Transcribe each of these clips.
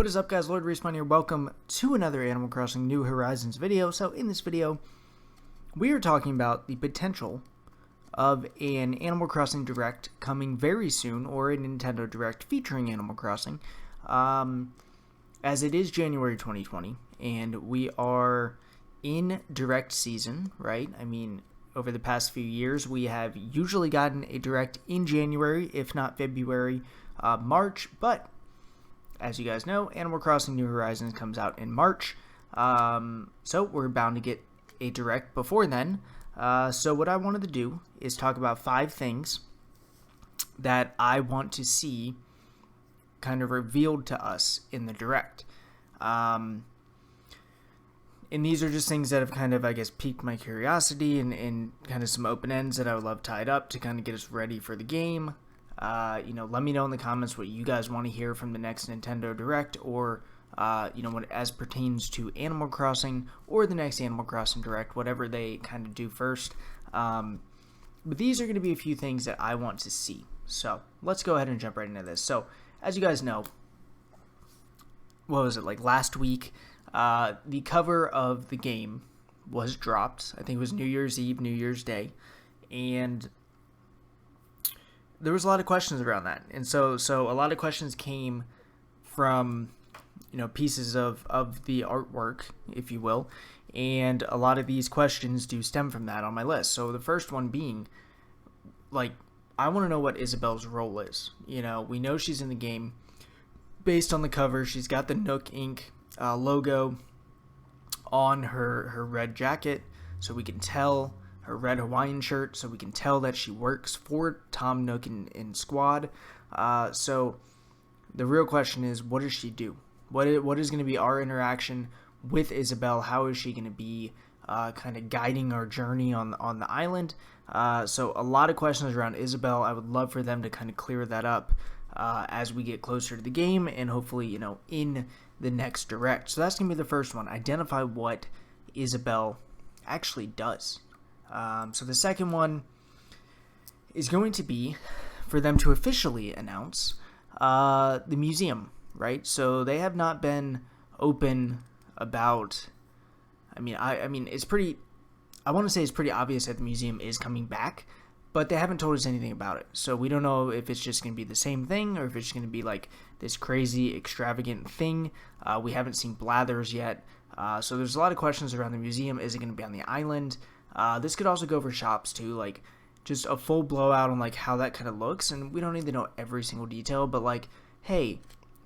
What is up, guys? Lord Respawn here. Welcome to another Animal Crossing New Horizons video. So in this video, we are talking about the potential of an Animal Crossing Direct coming very soon, or a Nintendo Direct featuring Animal Crossing, as it is January 2020, and we are in Direct season, right? I mean, over the past few years, we have usually gotten a Direct in January, if not February, March, but as you guys know, Animal Crossing New Horizons comes out in March, so we're bound to get a Direct before then. So what I wanted to do is talk about 5 things that I want to see kind of revealed to us in the Direct. And these are just things that have kind of, I guess, piqued my curiosity and kind of some open ends that I would love tied up to kind of get us ready for the game. Let me know in the comments what you guys want to hear from the next Nintendo Direct, or, what as pertains to Animal Crossing, or the next Animal Crossing Direct, whatever they kind of do first. But these are going to be a few things that I want to see. So, let's go ahead and jump right into this. So, as you guys know, what was it, like last week, the cover of the game was dropped. I think it was New Year's Eve, New Year's Day, and there was a lot of questions around that, and so a lot of questions came from, pieces of the artwork, if you will, and a lot of these questions do stem from that on my list. So the first one being, like, I want to know what Isabels' role is. We know she's in the game based on the cover. She's got the Nook Inc. Logo on her red jacket, so we can tell. Her red Hawaiian shirt, so we can tell that she works for Tom Nook and Squad. So the real question is, what does she do? What is going to be our interaction with Isabel? How is she going to be kind of guiding our journey on the island? So a lot of questions around Isabel. I would love for them to kind of clear that up as we get closer to the game, and hopefully, in the next Direct. So that's going to be the first one. Identify what Isabel actually does. So the second one is going to be for them to officially announce the museum, right? So they have not been open about. I mean, it's pretty. I want to say it's pretty obvious that the museum is coming back, but they haven't told us anything about it. So we don't know if it's just going to be the same thing, or if it's going to be like this crazy, extravagant thing. We haven't seen Blathers yet, so there's a lot of questions around the museum. Is it going to be on the island? This could also go for shops too, like just a full blowout on like how that kind of looks, and we don't need to know every single detail, but like, hey,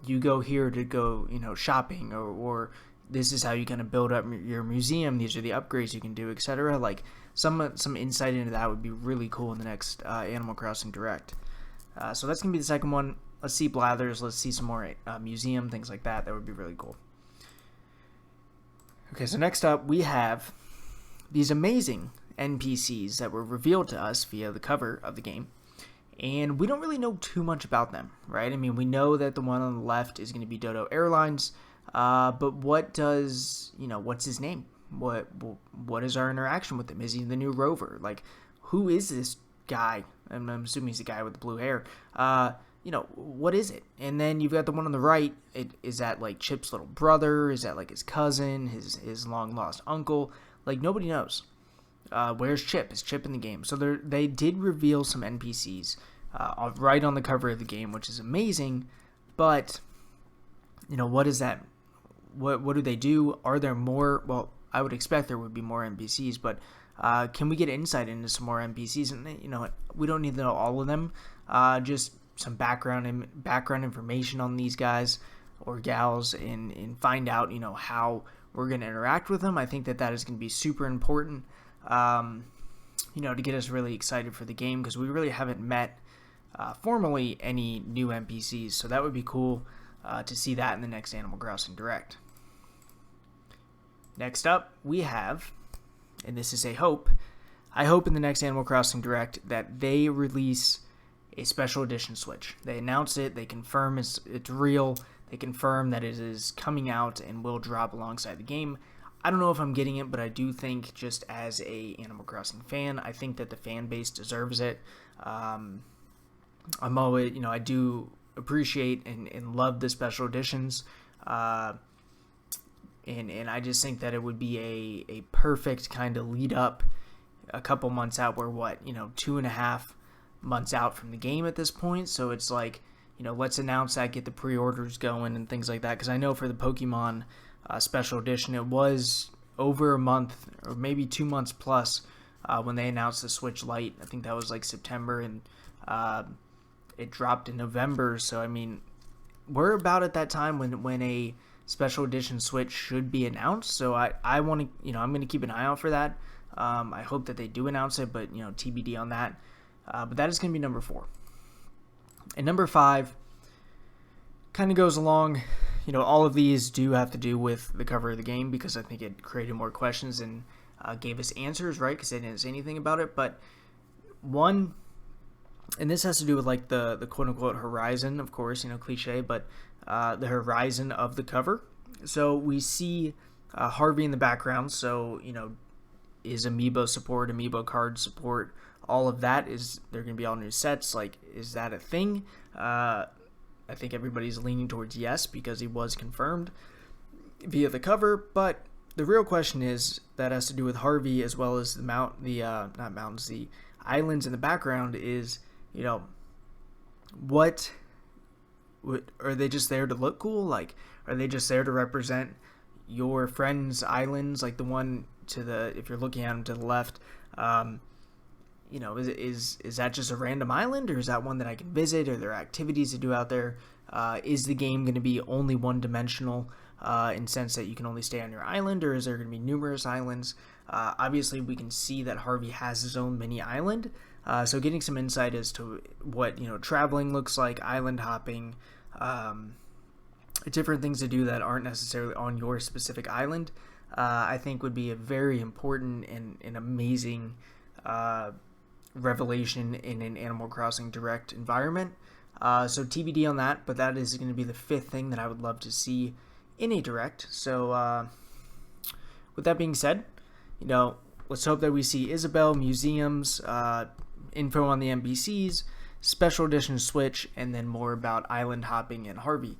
you go here to go, shopping, or this is how you kind of build up your museum, these are the upgrades you can do, etc. Like some insight into that would be really cool in the next Animal Crossing Direct. So that's gonna be the second one. Let's see Blathers, let's see some more museum, things like that. That would be really cool. Okay, so next up we have these amazing NPCs that were revealed to us via the cover of the game, and we don't really know too much about them, right? I mean, we know that the one on the left is going to be Dodo Airlines, but what's his name? What is our interaction with him? Is he the new rover? Like, who is this guy? I'm assuming he's the guy with the blue hair. What is it? And then you've got the one on the right. Is that like Chip's little brother? Is that like his cousin? His long lost uncle? Like, nobody knows. Where's Chip? Is Chip in the game? So they did reveal some NPCs right on the cover of the game, which is amazing. But, what is that? What do they do? Are there more? Well, I would expect there would be more NPCs, but can we get insight into some more NPCs? And, we don't need to know all of them. Just some background information on these guys or gals, and find out, how we're going to interact with them. I think that is going to be super important, to get us really excited for the game, because we really haven't met formally any new NPCs, so that would be cool to see that in the next Animal Crossing Direct. Next up, we have, and this is a hope, I hope in the next Animal Crossing Direct that they release a special edition Switch. They announce it, they confirm it's real, they confirm that it is coming out and will drop alongside the game. I don't know if I'm getting it, but I do think, just as a Animal Crossing fan, I think that the fan base deserves it. I'm always, I do appreciate and love the special editions. And I just think that it would be a perfect kind of lead up a couple months out. We're 2.5 months out from the game at this point. So it's like, let's announce that, get the pre-orders going and things like that. Because I know for the Pokemon Special Edition, it was over a month or maybe 2 months plus when they announced the Switch Lite. I think that was like September, and it dropped in November. So, I mean, we're about at that time when a Special Edition Switch should be announced. So I want to, I'm going to keep an eye out for that. I hope that they do announce it, but, TBD on that. But that is going to be number 4. And number 5 kind of goes along, all of these do have to do with the cover of the game, because I think it created more questions and gave us answers, right? Because they didn't say anything about it. But one, and this has to do with like the quote-unquote horizon, of course, cliche, but the horizon of the cover. So we see Harvey in the background. So, is amiibo support, amiibo card support, all of that, is they're going to be all new sets? Like, is that a thing? I think everybody's leaning towards yes, because he was confirmed via the cover. But the real question is, that has to do with Harvey as well as the islands in the background, is, what are they just there to look cool? Like, are they just there to represent your friend's islands? Like the one if you're looking at them to the left, is that just a random island, or is that one that I can visit? Are there activities to do out there? Is the game going to be only one-dimensional in sense that you can only stay on your island, or is there going to be numerous islands? Obviously, we can see that Harvey has his own mini island, so getting some insight as to what traveling looks like, island hopping, different things to do that aren't necessarily on your specific island, I think would be a very important and amazing revelation in an Animal Crossing Direct environment. So TBD on that, but that is going to be the 5th thing that I would love to see in a Direct. So with that being said, let's hope that we see Isabel, museums, info on the NPCs, Special Edition Switch, and then more about island hopping and Harvey.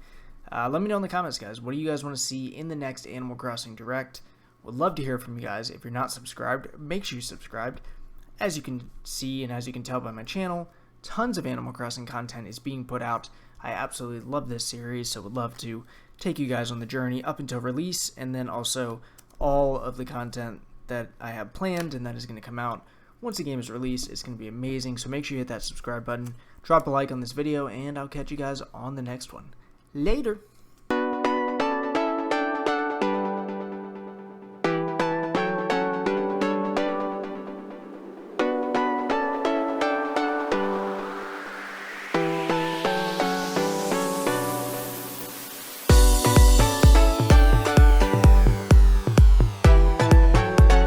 Let me know in the comments, guys. What do you guys want to see in the next Animal Crossing Direct? Would love to hear from you guys. If you're not subscribed, make sure you're subscribed. As you can see and as you can tell by my channel, tons of Animal Crossing content is being put out. I absolutely love this series, so would love to take you guys on the journey up until release, and then also all of the content that I have planned and that is going to come out once the game is released. It's going to be amazing, so make sure you hit that subscribe button, drop a like on this video, and I'll catch you guys on the next one. Later!